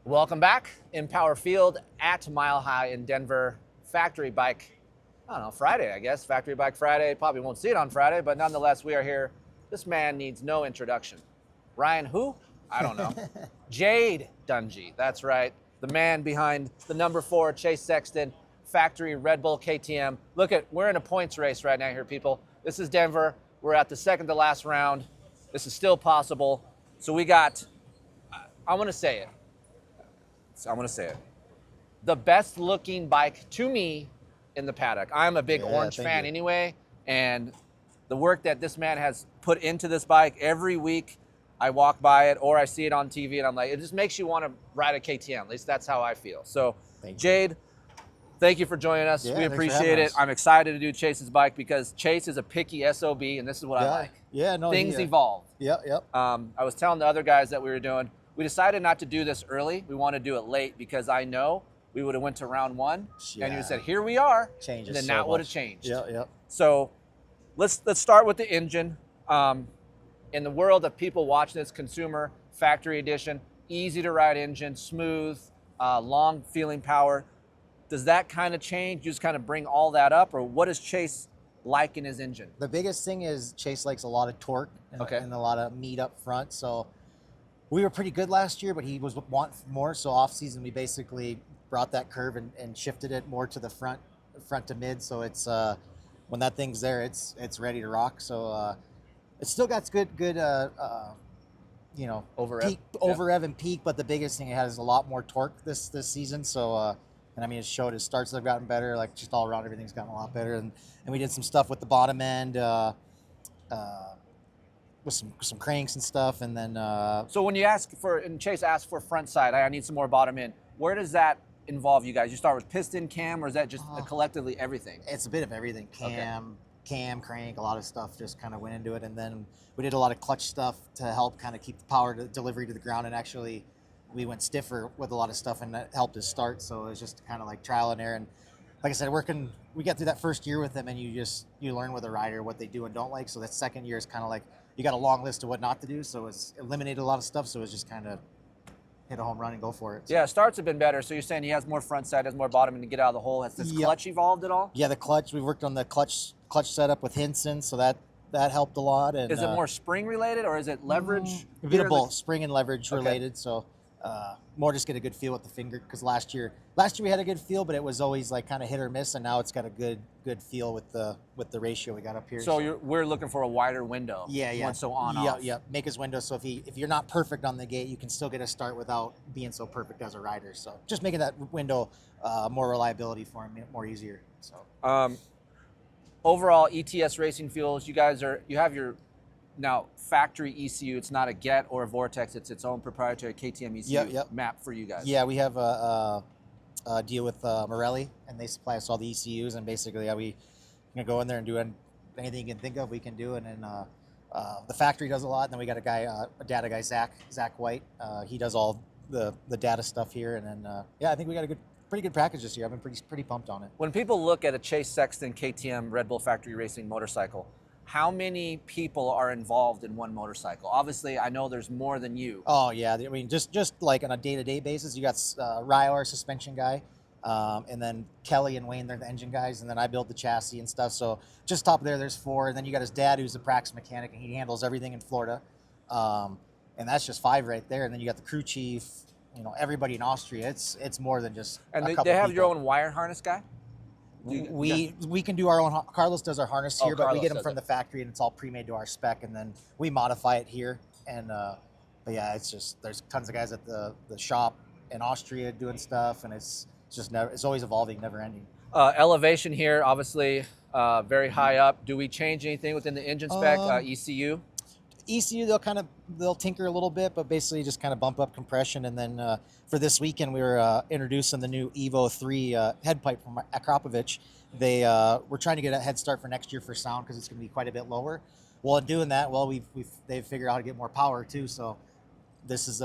Welcome back. Empower Field at Mile High in Denver. Factory Bike, I don't know, Friday, I guess. Factory Bike Friday. Probably won't see it on Friday, but nonetheless, we are here. This man needs no introduction. Ryan who? I don't know. Jade Dungey, that's right. The man behind the number 4 Chase Sexton Factory Red Bull KTM. Look we're in a points race right now here, people. This is Denver. We're at the second to last round. This is still possible. So we got, I'm going to say it. The best looking bike to me in the paddock. I'm a big orange fan anyway, and the work that this man has put into this bike, every week I walk by it or I see it on TV and I'm like, it just makes you want to ride a KTM. At least that's how I feel. So Jade, thank you for joiing us. We appreciate it. I'm excited to do Chase's bike because Chase is a picky SOB, and this is what I like. Yeah, no, things evolve. Yep. I was telling the other guys that we were doing, we decided not to do this early. We want to do it late because I know we would have went to round 1 and you would have said, here we are. Changes and then so that would have much. changed. Yep. So let's start with the engine. In the world of people watching this, consumer factory edition, easy to ride engine, smooth, long feeling power. Does that kind of change? You just kind of bring all that up, or what does Chase like in his engine? The biggest thing is Chase likes a lot of torque and a lot of meat up front. So we were pretty good last year, but he was wanting more. So off season, we basically brought that curve and shifted it more to the front to mid. So it's when that thing's there, it's ready to rock. So it's still got good over rev and peak. But the biggest thing, it has a lot more torque this season. So and I mean, it showed his starts have gotten better. Like just all around, everything's gotten a lot better. And we did some stuff with the bottom end. With some cranks and stuff, and then so when you Chase asked for front side, I need some more bottom end. Where does that involve you guys? You start with piston, cam, or is that just collectively everything? It's a bit of everything. Cam, crank, a lot of stuff just kind of went into it, and then we did a lot of clutch stuff to help kind of keep the power delivery to the ground. And actually, we went stiffer with a lot of stuff, and that helped us start. So it was just kind of like trial and error. And like I said, we got through that first year with them, and you learn with a rider what they do and don't like. So that second year is kind of like, you got a long list of what not to do, so it's eliminated a lot of stuff. So it's just kind of hit a home run and go for it. So. Yeah, starts have been better. So you're saying he has more front side, has more bottom end to get out of the hole. Has this clutch evolved at all? Yeah, the clutch. We worked on the clutch setup with Hinson, so that helped a lot. And is it more spring related or is it leverage? A bit of both, spring and leverage related. So more just get a good feel with the finger, because last year we had a good feel, but it was always like kind of hit or miss, and now it's got a good feel with the ratio we got up here. So we're looking for a wider window. Yeah. So on off. Yeah. Make his window so if you're not perfect on the gate, you can still get a start without being so perfect as a rider. So just making that window more reliability for him, more easier. So overall ETS Racing Fuels, you have your now factory ECU. It's not a Get or a Vortex. It's its own proprietary KTM ECU map for you guys. Yeah, we have a deal with Morelli, and they supply us all the ECUs. And basically, we can go in there and do anything you can think of. We can do, and then the factory does a lot. And then we got a data guy, Zach White. He does all the data stuff here. And then I think we got a pretty good package this year. I've been pretty pumped on it. When people look at a Chase Sexton KTM Red Bull Factory Racing motorcycle, how many people are involved in one motorcycle? Obviously, I know there's more than you. Oh, yeah. I mean, just like on a day-to-day basis, you got Ryo, our suspension guy, and then Kelly and Wayne, they're the engine guys, and then I build the chassis and stuff. So just top there's 4, and then you got his dad, who's a Prax mechanic, and he handles everything in Florida. And that's just 5 right there. And then you got the crew chief, everybody in Austria. It's more than just and a couple they have people. your own wire harness guy? We can do our own. Carlos does our harness here, but we Carlos get them from the factory, and it's all pre-made to our spec, and then we modify it here. And but yeah, it's just there's tons of guys at the shop in Austria doing stuff, and it's always evolving, never ending. Elevation here, obviously, very high up. Do we change anything within the engine spec? ECU? ECU, they'll tinker a little bit, but basically just kind of bump up compression. And then for this weekend, we were introducing the new Evo 3 headpipe from Akropovich. We're trying to get a head start for next year for sound, because it's going to be quite a bit lower. Well, in doing that, they've figured out how to get more power too. So this is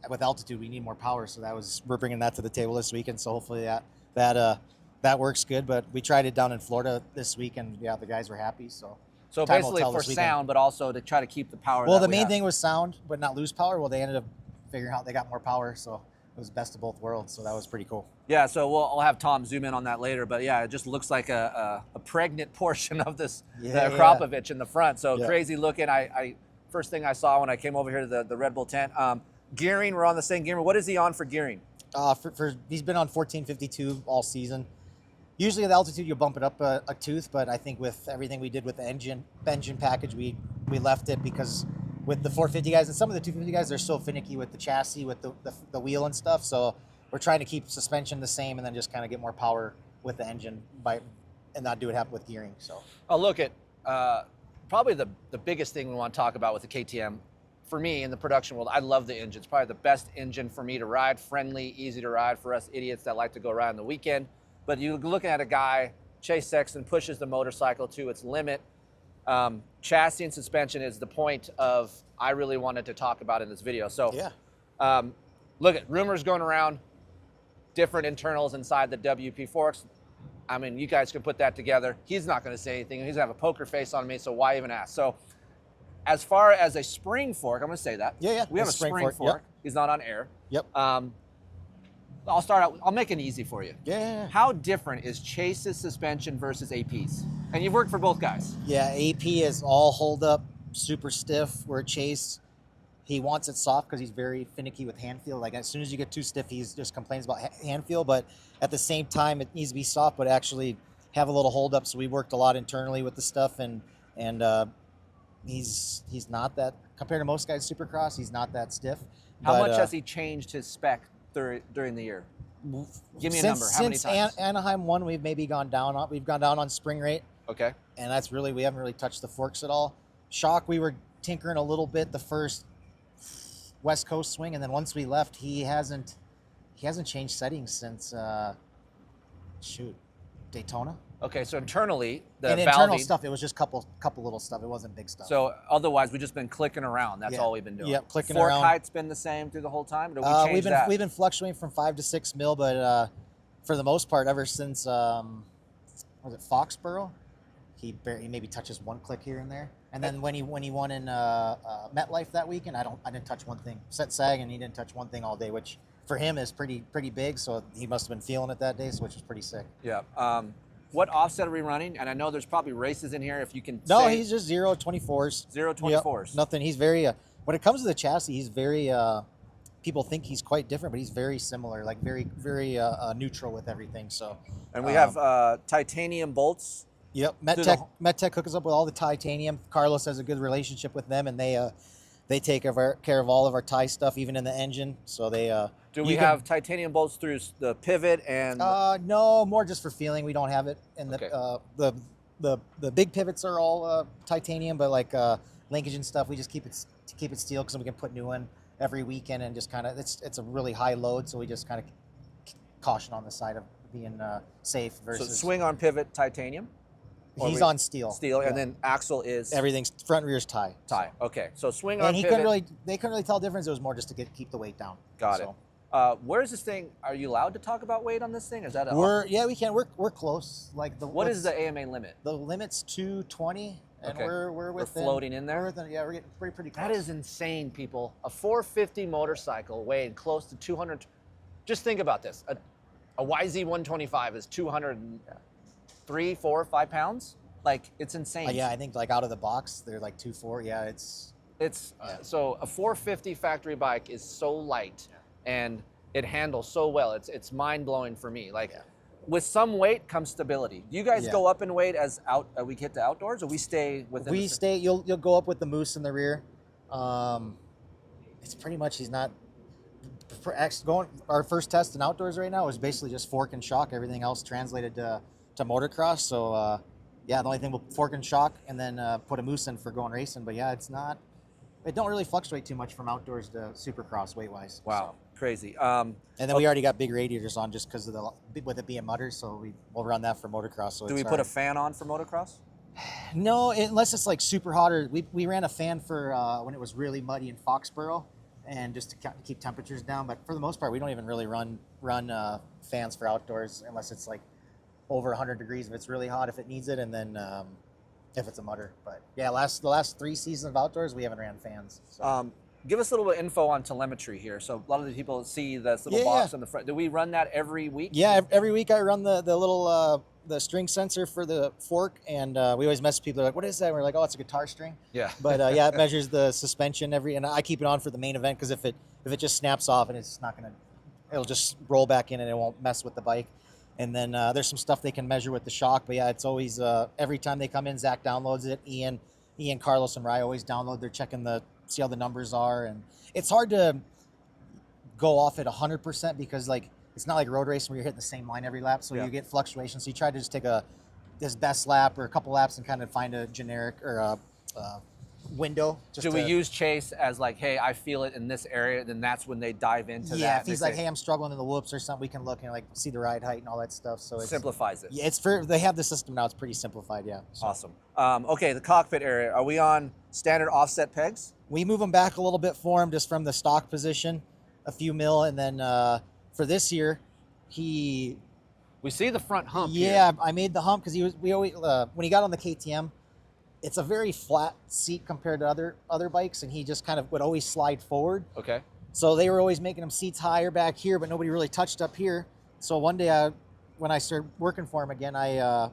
with altitude, we need more power. So we're bringing that to the table this weekend. So hopefully that works good. But we tried it down in Florida this week, and the guys were happy. So basically for sound, but also to try to keep the power. Well, the main thing was sound, but not lose power. Well, they ended up figuring out they got more power. So was best of both worlds. So that was pretty cool. Yeah, so I'll have Tom zoom in on that later, but yeah, it just looks like a pregnant portion of this the Akrapovic in the front. So crazy looking. I first thing I saw when I came over here to the Red Bull tent. Gearing, we're on the same gearing. What is he on for gearing? He's been on 1452 all season. Usually at altitude you'll bump it up a tooth, but I think with everything we did with the engine package, we left it because with the 450 guys and some of the 250 guys, they're so finicky with the chassis, with the wheel and stuff. So we're trying to keep suspension the same and then just kind of get more power with the engine and not do it happen with gearing. So I'll look at probably the biggest thing we want to talk about with the KTM. For me in the production world, I love the engine. It's probably the best engine for me to ride, friendly, easy to ride for us idiots that like to go ride on the weekend. But you're looking at a guy, Chase Sexton, pushes the motorcycle to its limit. Chassis and suspension is the point of I really wanted to talk about in this video. So look at rumors going around, different internals inside the WP forks. I mean, you guys can put that together. He's not going to say anything. He's going to have a poker face on me, so why even ask? So as far as a spring fork, I'm going to say that. Yeah. We have a spring fork. Yep. He's not on air. Yep. I'll start out. I'll make it easy for you. Yeah. How different is Chase's suspension versus AP's? And you've worked for both guys. Yeah, AP is all hold up, super stiff. Where Chase, he wants it soft because he's very finicky with hand feel. Like as soon as you get too stiff, he just complains about hand feel. But at the same time, it needs to be soft, but actually have a little hold up. So we worked a lot internally with the stuff, and he's not that, compared to most guys Supercross, he's not that stiff. How much has he changed his spec during the year? Give me a number. How many times? Since Anaheim 1, we've maybe gone down on spring rate. Okay. And that's really, we haven't really touched the forks at all. Shock, we were tinkering a little bit the first West Coast swing, and then once we left, he hasn't changed settings since Daytona. Okay, so internally, internal stuff, it was just couple little stuff. It wasn't big stuff. So otherwise, we've just been clicking around. That's all we've been doing. Yeah, clicking fork around. Fork height's been the same through the whole time? Or did we change that? We've been fluctuating from 5 to 6 mil, but for the most part, ever since was it Foxborough, he maybe touches one click here and there. And then when he won in MetLife that weekend, I didn't touch one thing. Set sag, and he didn't touch one thing all day, which for him is pretty big. So he must have been feeling it that day, which was pretty sick. Yeah. What offset are we running? And I know there's probably races in here. If you can. No, he's just 0.24s. 0.24s. Yep, nothing. He's very. When it comes to the chassis, he's very. People think he's quite different, but he's very similar. Like very neutral with everything. So. And we have titanium bolts. Yep, MetTech hooks us up with all the titanium. Carlos has a good relationship with them, and they take care of all of our tie stuff, even in the engine. So they. Do we have titanium bolts through the pivot and? No, more just for feeling. We don't have it, and the big pivots are all titanium, but like linkage and stuff, we just keep it steel because we can put new one every weekend, and just kind of it's a really high load, so we just kind of caution on the side of being safe versus. So swing arm pivot titanium. He's on steel. Steel, and then axle is everything's front rear's tie. Tie. Okay, so swing arm. And they couldn't really tell the difference. It was more just to keep the weight down. Got it. Where's this thing? Are you allowed to talk about weight on this thing? Is that we can. We're close. Like what is the AMA limit? The limit's 220, and we're floating in there. We're getting pretty close. That is insane, people. A 450 motorcycle weighing close to 200. Just think about this. A YZ 125 is 203, 4, 5 pounds. Like it's insane. Yeah, I think like out of the box they're like 2.4. Yeah, so a 450 factory bike is so light. And it handles so well. It's mind-blowing for me. Like with some weight comes stability. Do you guys go up in weight as we hit the outdoors, or we stay within? You'll go up with the moose in the rear. It's pretty much he's not going. Our first test in outdoors right now is basically just fork and shock. Everything else translated to motocross. So the only thing we'll fork and shock, and then put a moose in for going racing. But it's not. It don't really fluctuate too much from outdoors to Supercross weight-wise. Wow, crazy. And then we already got big radiators on just because of with it being mutter, so we'll run that for motocross. So do we put a fan on for motocross? No, unless it's like super hot. Or we ran a fan for when it was really muddy in Foxborough, and just to keep temperatures down. But for the most part, we don't even really run fans for outdoors unless it's like over 100 degrees if it's really hot, if it needs it, and then if it's a mutter. But yeah, the last 3 seasons of outdoors, we haven't ran fans. So. give us a little bit of info on telemetry here. So a lot of the people see this little box on the front. Do we run that every week? Yeah, every week I run the little the string sensor for the fork, and we always mess with people. They're like, "What is that?" And we're like, "Oh, it's a guitar string." Yeah. But yeah, it measures the suspension and I keep it on for the main event because if it just snaps off and it's not gonna, it'll just roll back in and it won't mess with the bike. And then there's some stuff they can measure with the shock. But yeah, it's always every time they come in, Zach downloads it. Ian, Carlos, and Rye always download. They're checking see how the numbers are, and it's hard to go off at 100% because like it's not like road racing where you're hitting the same line every lap, so you get fluctuations. So you try to just take this best lap or a couple laps and kind of find a generic or a window. Do we use Chase as like, hey, I feel it in this area, then that's when they dive into that? Yeah, if he's like, hey, I'm struggling in the whoops or something, we can look and like see the ride height and all that stuff. So it simplifies it. Yeah, they have the system now. It's pretty simplified. Yeah. So. Awesome. Okay, the cockpit area. Are we on standard offset pegs? We move them back a little bit for him, just from the stock position, a few mil, and then for this year, we see the front hump. Yeah, here. I made the hump because we always when he got on the KTM. It's a very flat seat compared to other bikes, and he just kind of would always slide forward. Okay. So they were always making him seats higher back here, but nobody really touched up here. So one day, when I started working for him again, I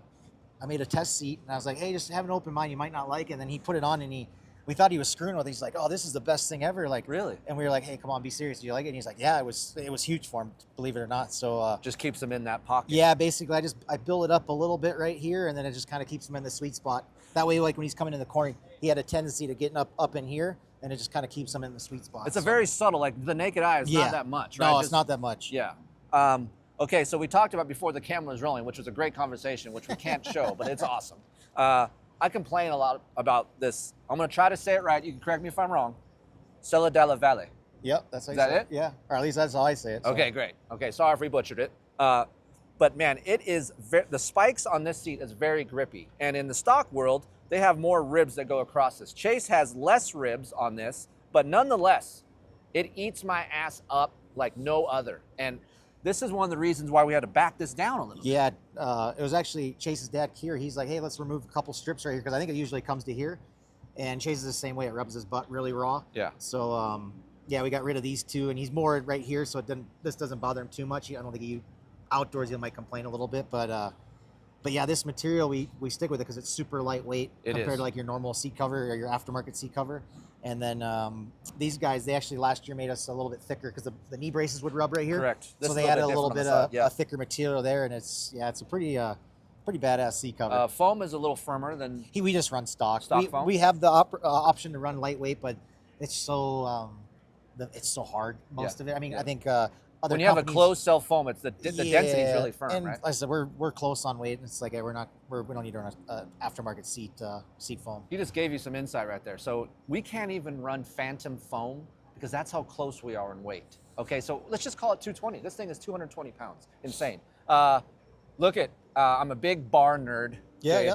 made a test seat, and I was like, hey, just have an open mind. You might not like it. And then he put it on, and we thought he was screwing with it. He's like, oh, this is the best thing ever. Like, really? And we were like, hey, come on, be serious. Do you like it? And he's like, yeah, it was huge for him, believe it or not. So just keeps him in that pocket. Yeah, basically, I build it up a little bit right here, and then it just kind of keeps him in the sweet spot. That way, like when he's coming in the corner, he had a tendency to getting up in here, and it just kind of keeps him in the sweet spot. It's a very subtle, like the naked eye is not that much, right? No, it's not that much. Yeah. Okay, so we talked about before the camera was rolling, which was a great conversation, which we can't show, but it's awesome. I complain a lot about this. I'm going to try to say it right. You can correct me if I'm wrong. Sella della Valle. Yep, that's how you say say it. Yeah, or at least that's how I say it. So. Okay, great. Okay, sorry if we butchered it. But man, it is the spikes on this seat is very grippy. And in the stock world, they have more ribs that go across this. Chase has less ribs on this, but nonetheless, it eats my ass up like no other. And this is one of the reasons why we had to back this down a little bit. Yeah, it was actually Chase's dad, Keir. He's like, hey, let's remove a couple strips right here, because I think it usually comes to here. And Chase is the same way. It rubs his butt really raw. Yeah. So, yeah, we got rid of these two, and he's more right here, so this doesn't bother him too much. I don't think outdoors he might complain a little bit, but yeah, this material, we stick with it because it's super lightweight compared to like your normal seat cover or your aftermarket seat cover. And then these guys, they actually last year made us a little bit thicker because the knee braces would rub right here. Correct. So they added a little bit of a thicker material there, and it's a pretty badass seat cover. Foam is a little firmer than... We just run stock. Foam? We have the option to run lightweight, but it's so hard, most of it. I mean, I think... when you have a closed cell foam, it's the density is really firm, and right? Like I said, we're close on weight. And it's like we don't need to run aftermarket seat foam. He just gave you some insight right there. So we can't even run phantom foam because that's how close we are in weight. Okay, so let's just call it 220. This thing is 220 pounds. Insane. Look at I'm a big bar nerd. Yeah, yeah.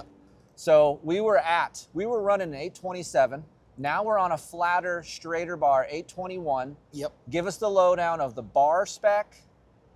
So we were running an 827. Now we're on a flatter, straighter bar, 821. Yep. Give us the lowdown of the bar spec.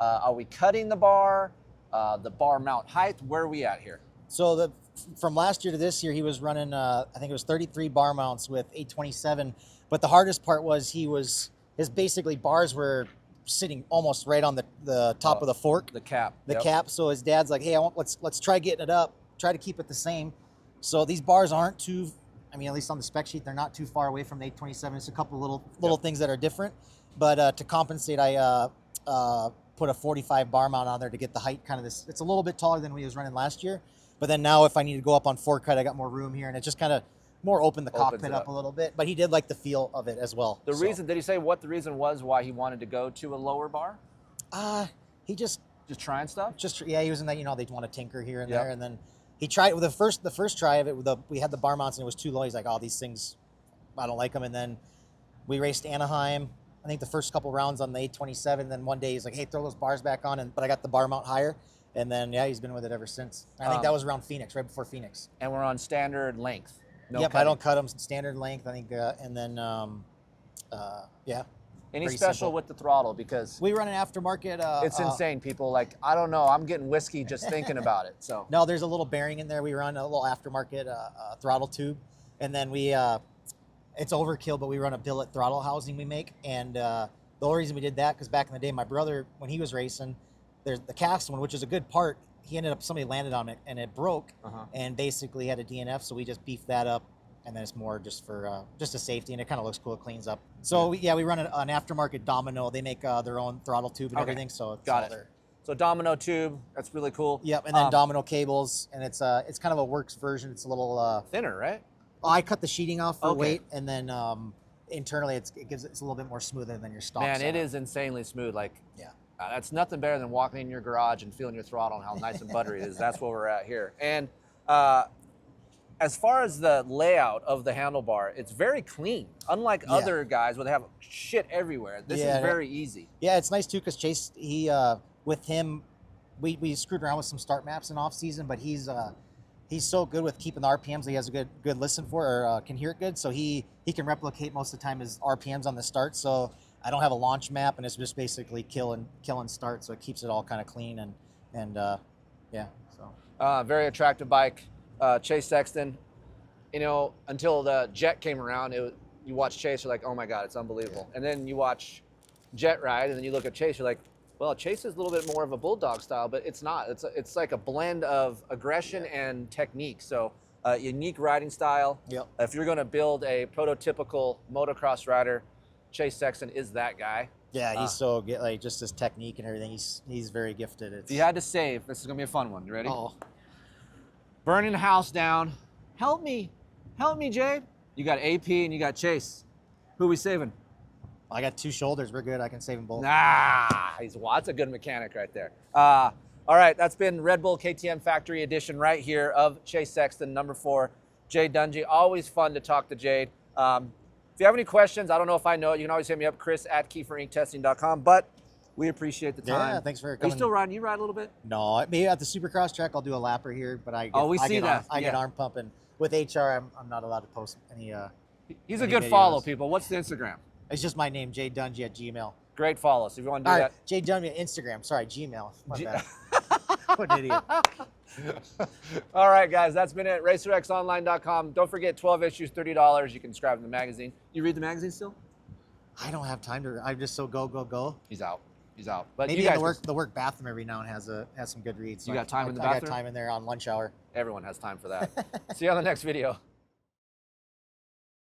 Are we cutting the bar mount height? Where are we at here? So from last year to this year, he was running, I think it was 33 bar mounts with 827. But the hardest part was his basically bars were sitting almost right on the top of the fork. The cap. The cap. So his dad's like, hey, let's try getting it up. Try to keep it the same. So these bars aren't too... I mean, at least on the spec sheet, they're not too far away from the 827. It's a couple little things that are different. But to compensate, I put a 45 bar mount on there to get the height kind of this. It's a little bit taller than we was running last year. But then now if I need to go up on fork cut, I got more room here. And it just kind of more open the cockpit up a little bit. But he did like the feel of it as well. Reason, did he say what the reason was why he wanted to go to a lower bar? He just trying stuff? He was in that, they want to tinker here and there. And then... He tried with the first try of it. We had the bar mounts and it was too low. He's like, "Oh, these things, I don't like them." And then we raced Anaheim. I think the first couple rounds on the 827. Then one day he's like, "Hey, throw those bars back on." But I got the bar mount higher. And then he's been with it ever since. I think that was around Phoenix, right before Phoenix. And we're on standard length. Yep, I don't cut them standard length. I think, and then Any special simple with the throttle? Because we run an aftermarket. It's insane, people. Like, I don't know. I'm getting whiskey just thinking about it. So no, there's a little bearing in there. We run a little aftermarket throttle tube, and then we it's overkill, but we run a billet throttle housing we make. And the only reason we did that, because back in the day, my brother, when he was racing, there's the cast one, which is a good part. He ended up, somebody landed on it and it broke and basically had a DNF. So we just beefed that up. And then it's more just for just a safety, and it kind of looks cool. It cleans up. So we run an aftermarket Domino. They make their own throttle tube and everything. So it's got it. So Domino tube, that's really cool. Yep, and then Domino cables, and it's kind of a works version. It's a little thinner, right? I cut the sheeting off for weight, and then internally it's a little bit more smoother than your stock. Man, it is insanely smooth. Like, that's nothing better than walking in your garage and feeling your throttle and how nice and buttery it is. That's where we're at here. And as far as the layout of the handlebar, it's very clean. Unlike other guys where they have shit everywhere, this is very easy. Yeah, it's nice too because Chase, he with him, we screwed around with some start maps in off season, but he's so good with keeping the RPMs. He has a good listen for, or can hear it good, so he can replicate most of the time his RPMs on the start. So I don't have a launch map, and it's just basically kill and start. So it keeps it all kind of clean and yeah. So very attractive bike. Chase Sexton, you know, until the Jet came around, you watch Chase, you're like, oh my God, it's unbelievable. And then you watch Jet ride, and then you look at Chase, you're like, well, Chase is a little bit more of a bulldog style, but it's not. It's like a blend of aggression and technique. So unique riding style. Yep. If you're going to build a prototypical motocross rider, Chase Sexton is that guy. Yeah, he's so good, like just his technique and everything. He's very gifted. If you had to save, this is going to be a fun one. You ready? Oh. Burning the house down. Help me, Jade. You got AP and you got Chase. Who are we saving? I got two shoulders. We're good. I can save them both. Nah, that's a good mechanic right there. All right, that's been Red Bull KTM Factory Edition right here of Chase Sexton, number 4, Jade Dungey. Always fun to talk to Jade. If you have any questions, I don't know if I know it, you can always hit me up, Chris@KeeferInkTesting.com. But we appreciate the time. Yeah, thanks for coming. Are you still riding? You ride a little bit? No, maybe at the Supercross track I'll do a lapper here, but I get arm pumping. With HR, I'm not allowed to post any. He's any a good videos. follow, people. What's the Instagram? It's just my name, Jade Dungey at Gmail. Great follow. So if you want to do that. Jade Dungey Instagram. Sorry, Gmail. My bad. What an idiot. All right, guys, that's been it. RacerXOnline.com. Don't forget, 12 issues, $30. You can subscribe to the magazine. You read the magazine still? I don't have time to. I'm just so go. He's out. But maybe you guys in the work bathroom every now and has some good reads. So you got time in the bathroom? I got time in there on lunch hour. Everyone has time for that. See you on the next video.